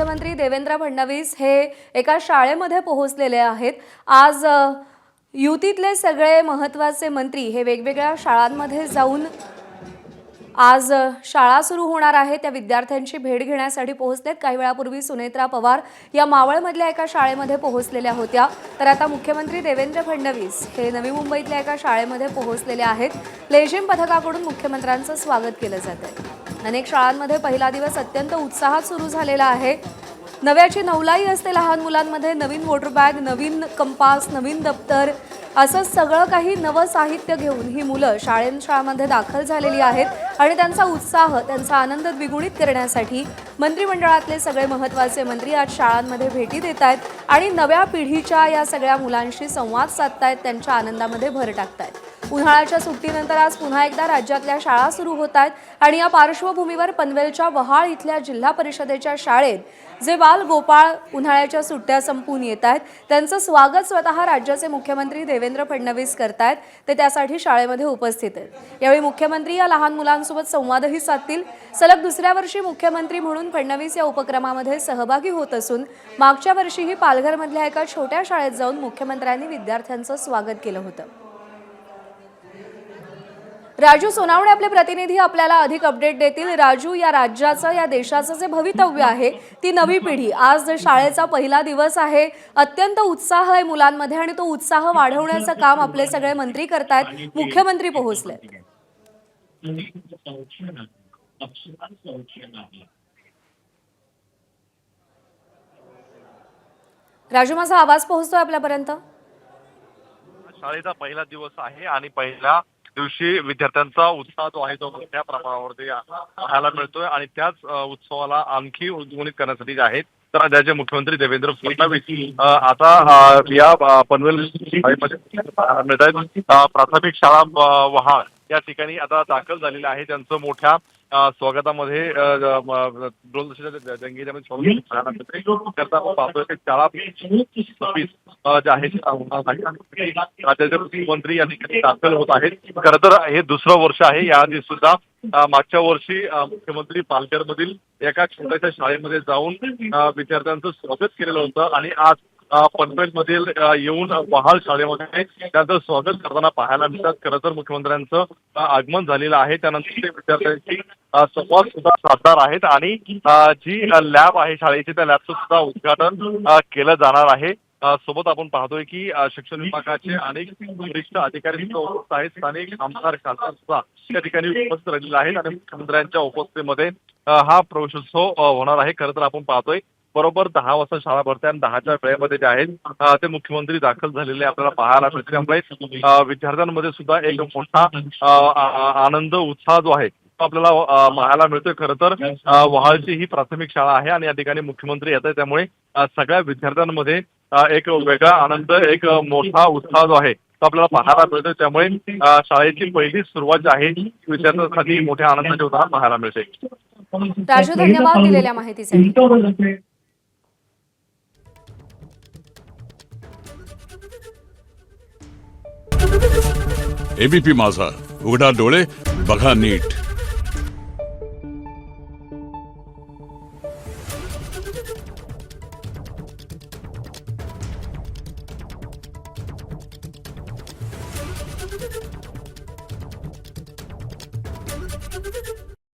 मुख्यमंत्री देवेंद्र फडणवीस हे एका शाळेमध्ये पोहोचलेले आहेत। आज युतीतले सगळे महत्त्वाचे मंत्री हे वेगवेगळ्या शाळांमध्ये जाऊन आज शाळा सुरू होणार आहे त्या विद्यार्थ्यांची भेट घेण्यासाठी पोहोचलेत। काही वेळापूर्वी सुनेत्रा पवार या मावळमधल्या एका शाळेमध्ये पोहोचलेल्या होत्या, तर आता मुख्यमंत्री देवेंद्र फडणवीस हे नवी मुंबईतल्या एका शाळेमध्ये पोहोचलेले आहेत। लेझिम पथकाकडून मुख्यमंत्र्यांचं स्वागत केलं जातंय। अनेक शाळांमध्ये पहिला दिवस अत्यंत उत्साहात सुरू झालेला आहे। नव्याची नवलाई असते लहान मुलांमध्ये, नवीन वॉटर बॅग, नवीन कंपास, नवीन दप्तर असं सगळं काही नवं साहित्य घेऊन ही मुलं शाळांमध्ये दाखल झालेली आहेत आणि त्यांचा उत्साह, त्यांचा आनंद द्विगुणित करण्यासाठी मंत्रिमंडळातले सगळे महत्त्वाचे मंत्री आज शाळांमध्ये भेटी देत आहेत आणि नव्या पिढीच्या या सगळ्या मुलांशी संवाद साधतायत, त्यांच्या आनंदामध्ये भर टाकतायत। उन्हाळ्याच्या सुट्टीनंतर आज पुन्हा एकदा राज्यातल्या शाळा सुरू होत आहेत आणि या पार्श्वभूमीवर पनवेलच्या वहाळ इथल्या जिल्हा परिषदेच्या शाळेत जे बाल गोपाळ उन्हाळ्याच्या सुट्ट्या संपून येत आहेत त्यांचं स्वागत स्वतः राज्याचे मुख्यमंत्री देवेंद्र फडणवीस करतायत, ते त्यासाठी शाळेमध्ये उपस्थित आहेत। यावेळी मुख्यमंत्री या लहान मुलांसोबत संवादही साधतील। सलग दुसऱ्या वर्षी मुख्यमंत्री म्हणून फडणवीस या उपक्रमामध्ये सहभागी होत असून मागच्या वर्षीही पालघरमधल्या एका छोट्या शाळेत जाऊन मुख्यमंत्र्यांनी विद्यार्थ्यांचं स्वागत केलं होतं। राजू सोनावणे आपले प्रतिनिधी आपल्याला अधिक अपडेट देतील। राजू, या राज्याचं, या देशाचं जे भवितव्य आहे, ती नवी पिढी, आज शाळेचा पहिला दिवस आहे, अत्यंत उत्साह आहे मुलांमध्ये आणि तो उत्साह वाढवण्याचं काम आपले सगळे मंत्री करतायत। मुख्यमंत्री पोहोचले। राजू, माझा आवाज पोहोचतोय आपल्यापर्यंत? शाळेचा पहिला दिवस आहे आणि पहिल्या दिवशी विद्यार्थ्यांचा उत्साह जो आहे तो मोठ्या प्रमाणावरती पाहायला मिळतोय आणि त्याच उत्सवाला आणखी उद्गणित करण्यासाठी जे आहेत तर राज्याचे मुख्यमंत्री देवेंद्र फडणवीस आता या पनवेल शाळेमध्ये पाहायला मिळत आहेत। प्राथमिक शाळा वहाळ या ठिकाणी आता दाखल झालेले आहे। त्यांचं मोठ्या स्वागतामध्ये जंगीमध्ये शाळा जे आहेत राज्याचे मुख्यमंत्री या ठिकाणी दाखल होत आहेत। खरं तर हे दुसरं वर्ष आहे। याआधी सुद्धा मागच्या वर्षी मुख्यमंत्री पालघरमधील एका छोट्याशा शाळेमध्ये जाऊन विद्यार्थ्यांचं स्वागत केलेलं होतं आणि आज पनवेलमधील येऊन वहाळ शाळेमध्ये त्यांचं स्वागत करताना पाहायला मिळतात। खरं तर मुख्यमंत्र्यांचं आगमन झालेलं आहे, त्यानंतर ते विद्यार्थ्यांची संवाद सुद्धा साधणार आहेत आणि जी लॅब आहे शाळेची त्या लॅबचं सुद्धा उद्घाटन केलं जाणार आहे। सोबत आपण पाहतोय की शिक्षण विभागाचे अनेक वरिष्ठ अधिकारी उपस्थित आहेत, स्थानिक आमदार, खासदार सुद्धा त्या ठिकाणी उपस्थित राहिलेले आहेत आणि मुख्यमंत्र्यांच्या उपस्थितीमध्ये हा प्रवेशोत्सव होणार आहे। खरं तर आपण पाहतोय बरोबर 10 वाजता शाळा भरते आणि 10च्या वेळेमध्ये जे आहेत ते मुख्यमंत्री दाखल झालेले आपल्याला पाहायला मिळते। त्यामुळे विद्यार्थ्यांमध्ये सुद्धा एक मोठा आनंद, उत्साह जो आहे तो आपल्याला पाहायला मिळतोय। खरं तर वहाळची ही प्राथमिक शाळा आहे आणि या ठिकाणी मुख्यमंत्री येत आहे, त्यामुळे सगळ्या विद्यार्थ्यांमध्ये एक वेगळा आनंद, एक मोठा उत्साह जो आहे तो आपल्याला पाहायला मिळतोय। त्यामुळे शाळेची पहिली सुरुवात जी आहे विद्यार्थ्यांसाठी मोठ्या आनंदाची होताना पाहायला मिळते। राजू, धन्यवाद दिलेल्या माहितीसाठी। एबीपी माझा, उघडा डोळे बघा नीट।